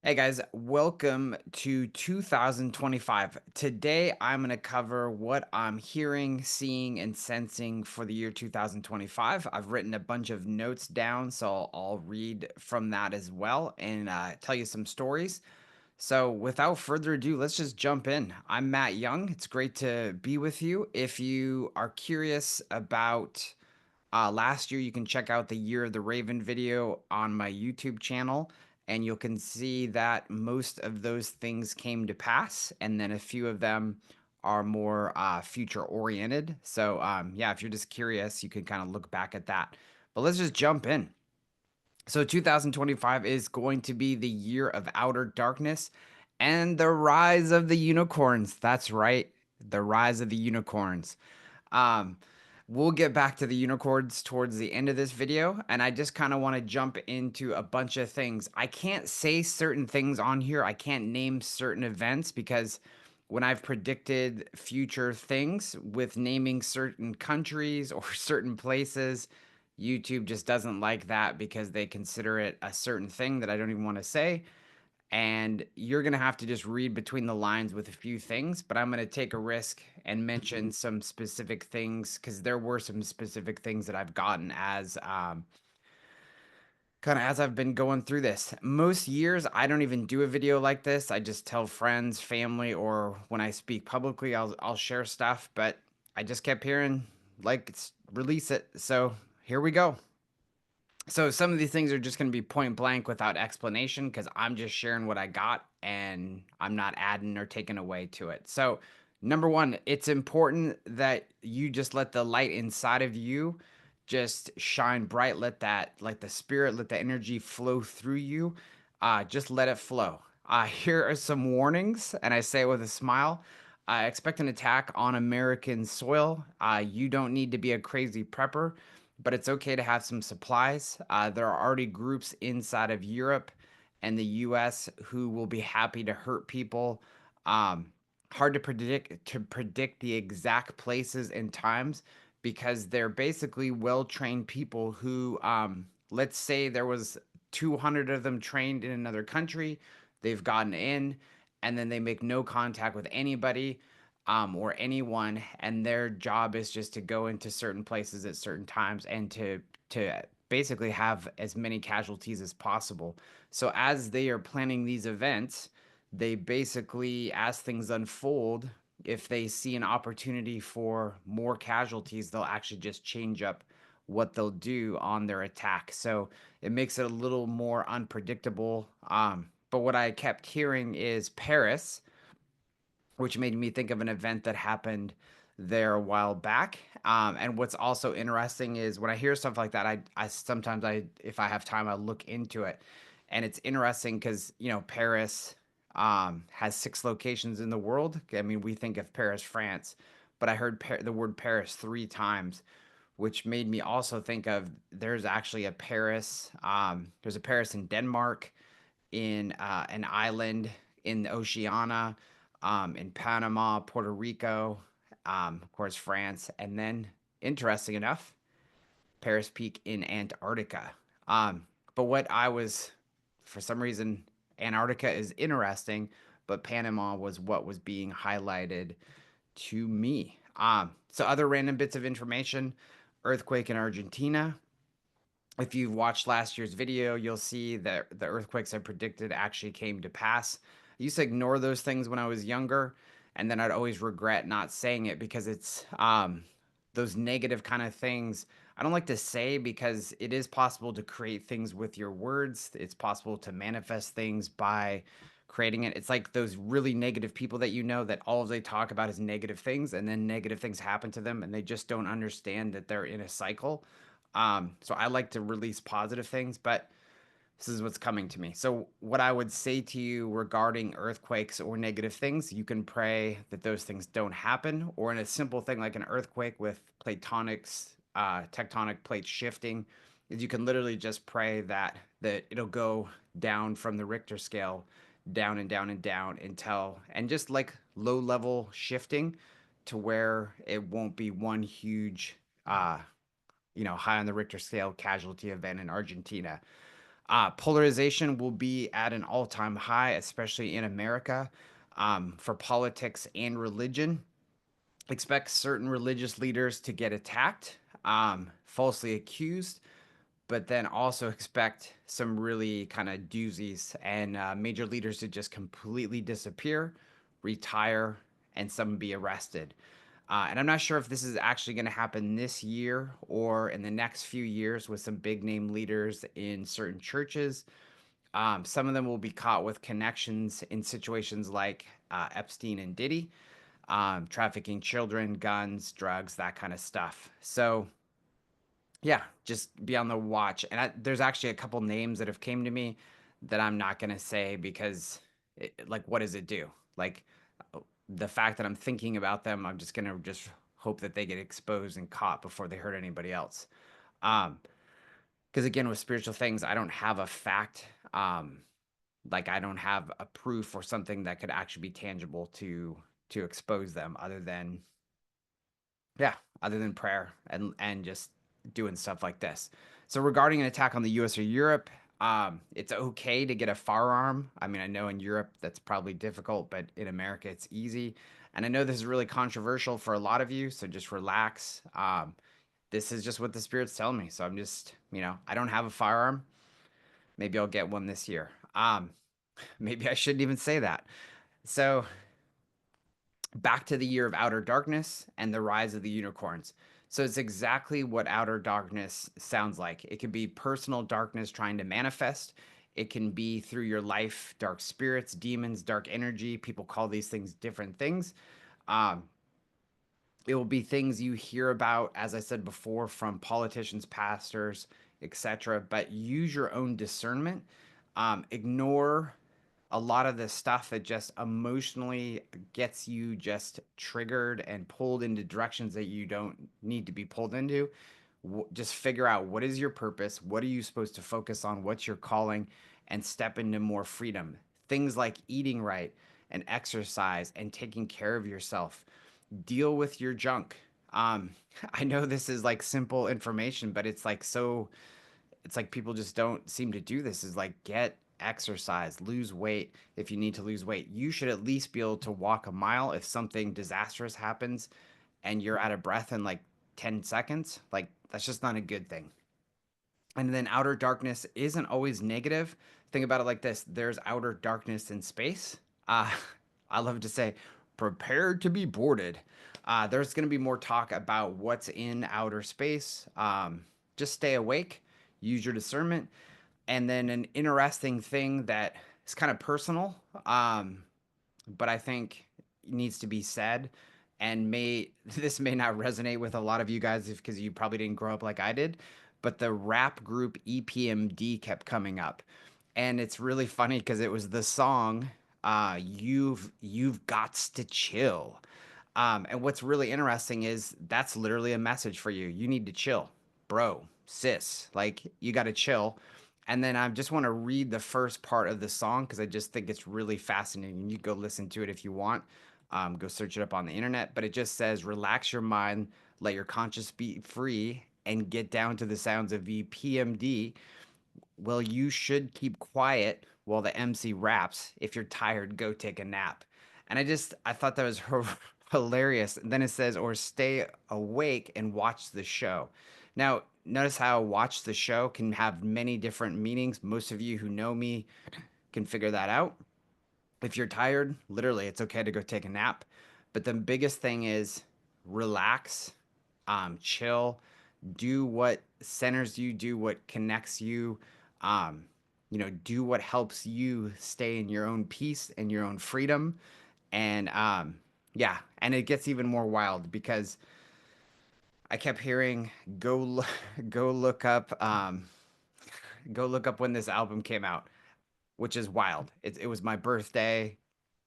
Hey guys, welcome to 2025. Today I'm going to cover what I'm hearing, seeing, and sensing for the year 2025. I've written a bunch of notes down, so I'll read from that as well and tell you some stories. So, without further ado, let's just jump in. I'm Matt Young. It's great to be with you. If you are curious about last year, you can check out the Year of the Raven video on my YouTube channel, and you can see that most of those things came to pass, and then a few of them are more future oriented. So, yeah, if you're just curious, you can kind of look back at that. But let's just jump in. So 2025 is going to be the year of outer darkness and the rise of the unicorns. That's right, the rise of the unicorns. Um, we'll get back to the unicorns towards the end of this video, and I just kind of want to jump into a bunch of things. I can't say certain things on here. I can't name certain events because when I've predicted future things with naming certain countries or certain places, YouTube just doesn't like that because they consider it a certain thing that I don't even want to say. And you're going to have to just read between the lines with a few things, but I'm going to take a risk and mention some specific things because there were some specific things that I've gotten as kind of as I've been going through this. Most years, I don't even do a video like this. I just tell friends, family, or when I speak publicly, I'll share stuff. But I just kept hearing like release it. So here we go. So some of these things are just going to be point blank without explanation because I'm just sharing what I got and I'm not adding or taking away to it. So, number one, it's important that you just let the light inside of you just shine bright. Let that, like the spirit, let the energy flow through you. Just let it flow. Here are some warnings, and I say it with a smile. Expect an attack on American soil. You don't need to be a crazy prepper, but it's okay to have some supplies. There are already groups inside of Europe and the US who will be happy to hurt people. Um, Hard to predict the exact places and times because they're basically well-trained people who let's say there was 200 of them trained in another country, they've gotten in and then they make no contact with anybody or anyone, and their job is just to go into certain places at certain times and to basically have as many casualties as possible. So as they are planning these events, they basically, as things unfold, if they see an opportunity for more casualties, they'll actually just change up what they'll do on their attack. So it makes it a little more unpredictable. But what I kept hearing is Paris, which made me think of an event that happened there a while back. And what's also interesting is when I hear stuff like that, I sometimes if I have time, I look into it, and it's interesting because Paris has 6 locations in the world. I mean, we think of Paris, France, but I heard the word Paris 3 times, which made me also think of there's actually a Paris. There's a Paris in Denmark, in an island in Oceania, in Panama, Puerto Rico, of course, France, and then, interesting enough, Paris Peak in Antarctica. But what I was, for some reason, Antarctica is interesting, but Panama was what was being highlighted to me. So, other random bits of information: earthquake in Argentina. If you've watched last year's video, you'll see that the earthquakes I predicted actually came to pass. I used to ignore those things when I was younger, and then I'd always regret not saying it because it's those negative kind of things I don't like to say because it is possible to create things with your words. It's possible to manifest things by creating it. It's like those really negative people that that all they talk about is negative things, and then negative things happen to them and they just don't understand that they're in a cycle. So I like to release positive things, but this is what's coming to me. So, what I would say to you regarding earthquakes or negative things, you can pray that those things don't happen, or in a simple thing like an earthquake with tectonic plates shifting, is you can literally just pray that it'll go down from the Richter scale, down and down and down until, and just like low level shifting to where it won't be one huge high on the Richter scale casualty event in Argentina. Polarization will be at an all-time high, especially in America, for politics and religion. Expect certain religious leaders to get attacked, falsely accused, but then also expect some really kind of doozies and major leaders to just completely disappear, retire, and some be arrested. And I'm not sure if this is actually going to happen this year or in the next few years with some big name leaders in certain churches. Some of them will be caught with connections in situations like Epstein and Diddy, trafficking children, guns, drugs, that kind of stuff. So yeah, just be on the watch. And there's actually a couple names that have came to me that I'm not gonna say because, like, what does it do? Like, the fact that I'm thinking about them, I'm just gonna just hope that they get exposed and caught before they hurt anybody else. Um, because again, with spiritual things, I don't have a fact. Like I don't have a proof or something that could actually be tangible to expose them, other than yeah, other than prayer and just doing stuff like this. So regarding an attack on the US or Europe, it's okay to get a firearm. I mean, I know in Europe that's probably difficult, but in America it's easy. And I know this is really controversial for a lot of you, so just relax. This is just what the spirit's telling me. So I'm just, I don't have a firearm. Maybe I'll get one this year. Maybe I shouldn't even say that. So back to the year of outer darkness and the rise of the unicorns. So it's exactly what outer darkness sounds like. It could be personal darkness trying to manifest. It can be through your life, dark spirits, demons, dark energy. People call these things different things. Um, it will be things you hear about, as I said before, from politicians, pastors, etc. But use your own discernment. Ignore a lot of the stuff that just emotionally gets you just triggered and pulled into directions that you don't need to be pulled into. Just figure out what is your purpose, what are you supposed to focus on, what's your calling, and step into more freedom. Things like eating right and exercise and taking care of yourself. Deal with your junk. Um, I know this is like simple information, but it's like people just don't seem to do this, is like get exercise, lose weight. If you need to lose weight, you should at least be able to walk a mile. If something disastrous happens and you're out of breath in like 10 seconds, like that's just not a good thing. And then outer darkness isn't always negative. Think about it like this: there's outer darkness in space. uh, I love to say prepared to be boarded. There's going to be more talk about what's in outer space. Just stay awake, use your discernment. And then an interesting thing that is kind of personal, but I think needs to be said, and may this may not resonate with a lot of you guys because you probably didn't grow up like I did, but the rap group EPMD kept coming up. And it's really funny because it was the song you've got to chill. And what's really interesting is that's literally a message for you. You need to chill, bro, sis. Like you got to chill. And then I just want to read the first part of the song because I just think it's really fascinating. You go listen to it if you want. Go search it up on the internet. But it just says, relax your mind, let your conscience be free, and get down to the sounds of VPMD. Well, you should keep quiet while the MC raps. If you're tired, go take a nap. And I thought that was hilarious. And then it says, or stay awake and watch the show. Now, notice how watch the show can have many different meanings. Most of you who know me can figure that out. If you're tired, literally, it's okay to go take a nap. But the biggest thing is relax, chill, do what centers you, do what connects you, um, do what helps you stay in your own peace and your own freedom. And yeah, and it gets even more wild because I kept hearing go look up go look up when this album came out, which is wild. It was my birthday,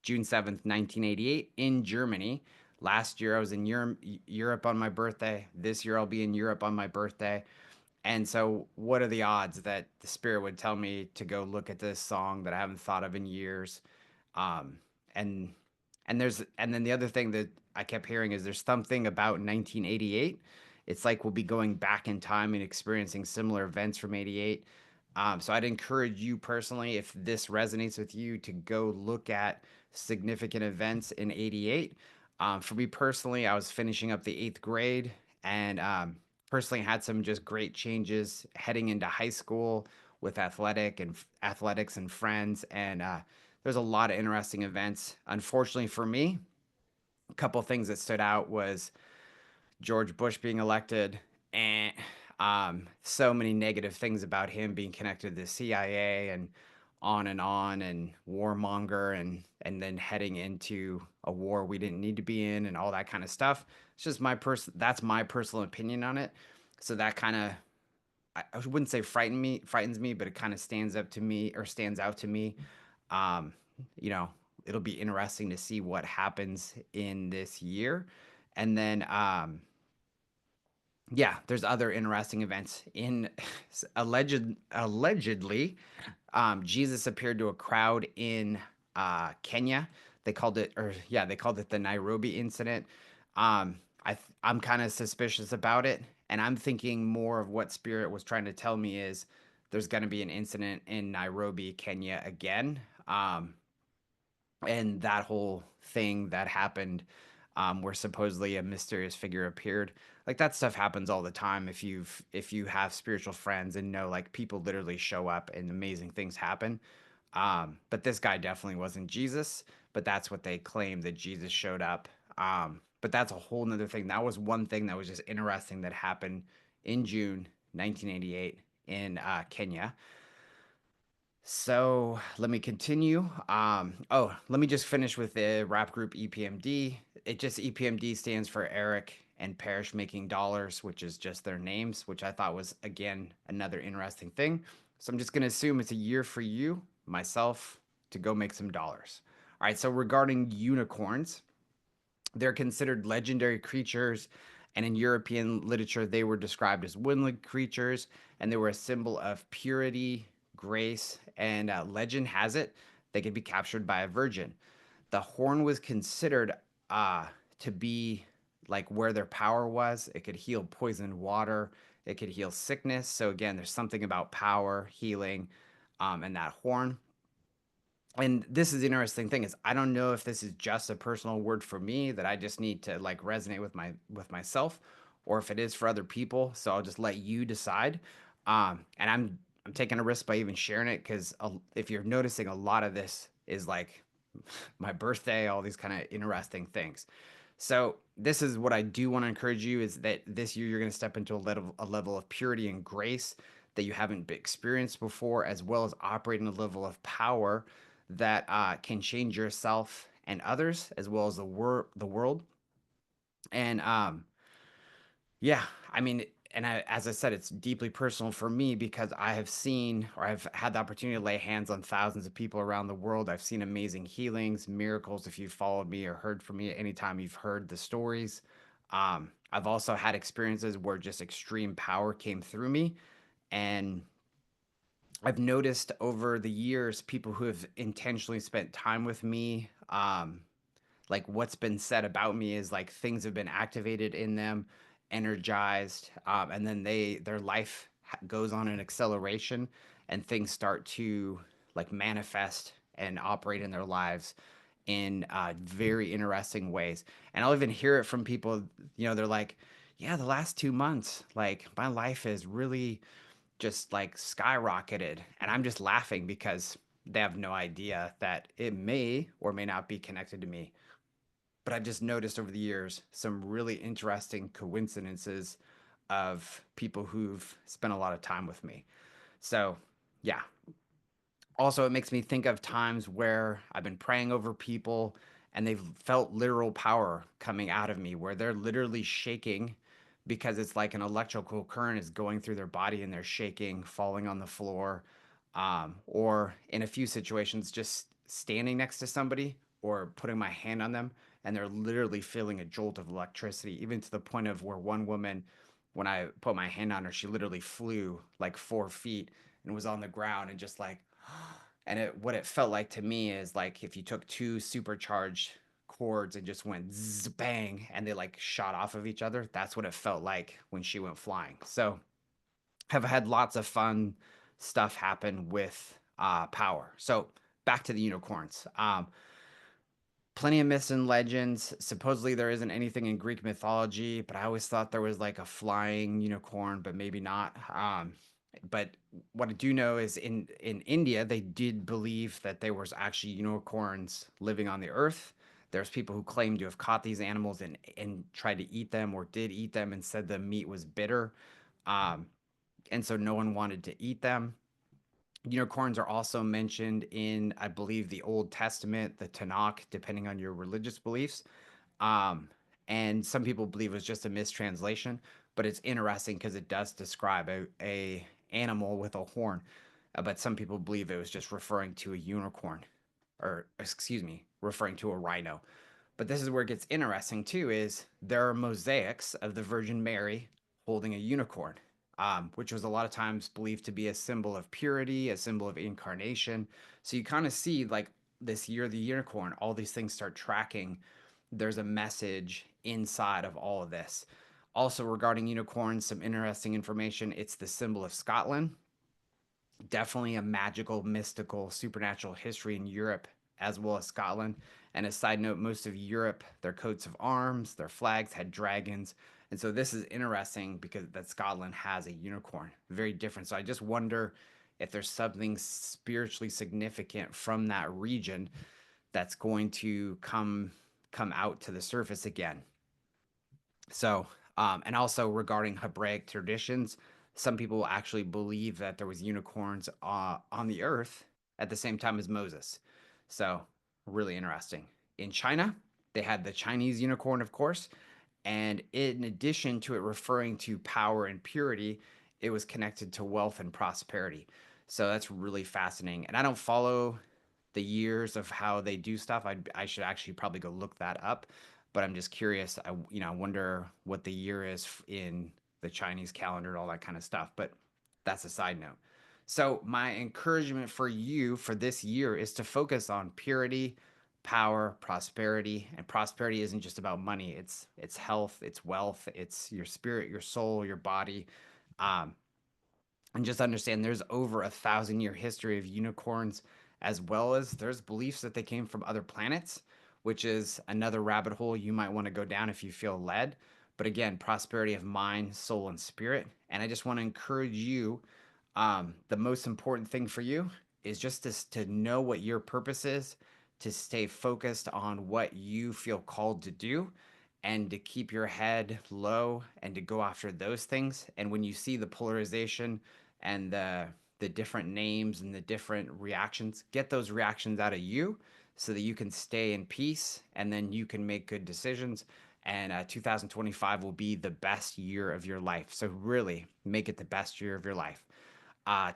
June 7th, 1988, in Germany. Last year I was in Europe on my birthday. This year I'll be in Europe on my birthday. And so, what are the odds that the spirit would tell me to go look at this song that I haven't thought of in years? Um, and and then the other thing that I kept hearing is there's something about 1988. It's like we'll be going back in time and experiencing similar events from '88. So I'd encourage you personally, if this resonates with you, to go look at significant events in '88. For me personally, I was finishing up the eighth grade and personally had some just great changes heading into high school with athletics and friends. And there's a lot of interesting events. Unfortunately for me, a couple of things that stood out was George Bush being elected, and so many negative things about him being connected to the CIA and warmonger and then heading into a war we didn't need to be in and all that kind of stuff. It's just that's my personal opinion on it. So that kind of I wouldn't say frightens me, but it kind of stands out to me. Um, you know, it'll be interesting to see what happens in this year. And then yeah, there's other interesting events in allegedly Jesus appeared to a crowd in Kenya. They called it the Nairobi incident. I'm kind of suspicious about it, and I'm thinking more of what Spirit was trying to tell me is there's going to be an incident in Nairobi, Kenya again. And that whole thing that happened where supposedly a mysterious figure appeared, like that stuff happens all the time. If you have spiritual friends and know, like, people literally show up and amazing things happen. But this guy definitely wasn't Jesus, but that's what they claim, that Jesus showed up. But that's a whole nother thing. That was one thing that was just interesting that happened in June 1988 in Kenya. So let me continue. Let me just finish with the rap group EPMD. EPMD stands for Eric and Parrish Making Dollars, which is just their names, which I thought was, again, another interesting thing. So I'm just going to assume it's a year for you, myself, to go make some dollars. All right. So regarding unicorns, they're considered legendary creatures, and in European literature, they were described as woodland creatures, and they were a symbol of purity, grace, and legend has it they could be captured by a virgin. The horn was considered uh, to be like where their power was. It could heal poisoned water, it could heal sickness. So, again, there's something about power, healing, and that horn. And this is the interesting thing is I don't know if this is just a personal word for me that I just need to like resonate with myself, or if it is for other people. So I'll just let you decide. And I'm taking a risk by even sharing it because if you're noticing, a lot of this is like my birthday, all these kind of interesting things. So this is what I do want to encourage you is that this year you're going to step into a level of purity and grace that you haven't experienced before, as well as operating a level of power that can change yourself and others, as well as the world. And yeah, I mean, as I said, it's deeply personal for me because I have seen, or I've had the opportunity to lay hands on thousands of people around the world. I've seen amazing healings, miracles. If you've followed me or heard from me anytime you've heard the stories, I've also had experiences where just extreme power came through me. And I've noticed over the years people who have intentionally spent time with me, like what's been said about me is like things have been activated in them, energized, and then their life goes on an acceleration, and things start to like manifest and operate in their lives in very interesting ways. And I'll even hear it from people, they're like, yeah, the last 2 months, like my life has really just like skyrocketed. And I'm just laughing because they have no idea that it may or may not be connected to me. But I've just noticed over the years some really interesting coincidences of people who've spent a lot of time with me. So, yeah, also, it makes me think of times where I've been praying over people and they've felt literal power coming out of me, where they're literally shaking because it's like an electrical current is going through their body and they're shaking, falling on the floor, or in a few situations, just standing next to somebody or putting my hand on them and they're literally feeling a jolt of electricity, even to the point of where one woman, when I put my hand on her, she literally flew like 4 feet and was on the ground and just like, and what it felt like to me is like if you took two supercharged cords and just went zzz, bang, and they like shot off of each other. That's what it felt like when she went flying. So have had lots of fun stuff happen with power. So back to the unicorns. Plenty of myths and legends. Supposedly there isn't anything in Greek mythology, but I always thought there was like a flying unicorn, but maybe not. But what I do know is in India they did believe that there was actually unicorns living on the earth. There's people who claim to have caught these animals and tried to eat them or did eat them and said the meat was bitter, um, and so no one wanted to eat them. Unicorns are also mentioned in, I believe, the Old Testament, the Tanakh, depending on your religious beliefs. Um, and some people believe it was just a mistranslation, but it's interesting because it does describe a animal with a horn. But some people believe it was just referring to a unicorn, or excuse me, referring to a rhino. But this is where it gets interesting too, is there are mosaics of the Virgin Mary holding a unicorn, which was a lot of times believed to be a symbol of purity, a symbol of incarnation. So you kind of see like this year of the unicorn, all these things start tracking. There's a message inside of all of this. Also, regarding unicorns, some interesting information. It's the symbol of Scotland. Definitely a magical, mystical, supernatural history in Europe as well as Scotland. And a side note, most of Europe, their coats of arms, their flags had dragons. And so this is interesting because that Scotland has a unicorn. Very different. So I just wonder if there's something spiritually significant from that region that's going to come out to the surface again. So, and also regarding Hebraic traditions, some people actually believe that there was unicorns on the earth at the same time as Moses. So, really interesting. In China, they had the Chinese unicorn, of course, and in addition to it referring to power and purity, it was connected to wealth and prosperity. So that's really fascinating. And I don't follow the years of how they do stuff. I should actually probably go look that up, but I'm just curious. I wonder what the year is in the Chinese calendar and all that kind of stuff. But that's a side note. So my encouragement for you for this year is to focus on purity, power, prosperity, and prosperity isn't just about money. It's health, it's wealth, it's your spirit, your soul, your body. Um, and just understand there's over 1,000 year history of unicorns, as well as there's beliefs that they came from other planets, which is another rabbit hole you might want to go down if you feel led. But again, prosperity of mind, soul, and spirit. And I just want to encourage you, the most important thing for you is just to know what your purpose is, to stay focused on what you feel called to do, and to keep your head low and to go after those things. And when you see the polarization and the different names and the different reactions, get those reactions out of you so that you can stay in peace and then you can make good decisions. And 2025 will be the best year of your life. So really make it the best year of your life.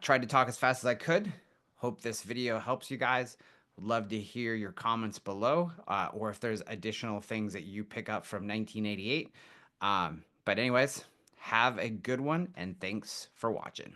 Tried to talk as fast as I could. Hope this video helps you guys. Would love to hear your comments below, or if there's additional things that you pick up from 1988. But anyways, have a good one, and thanks for watching.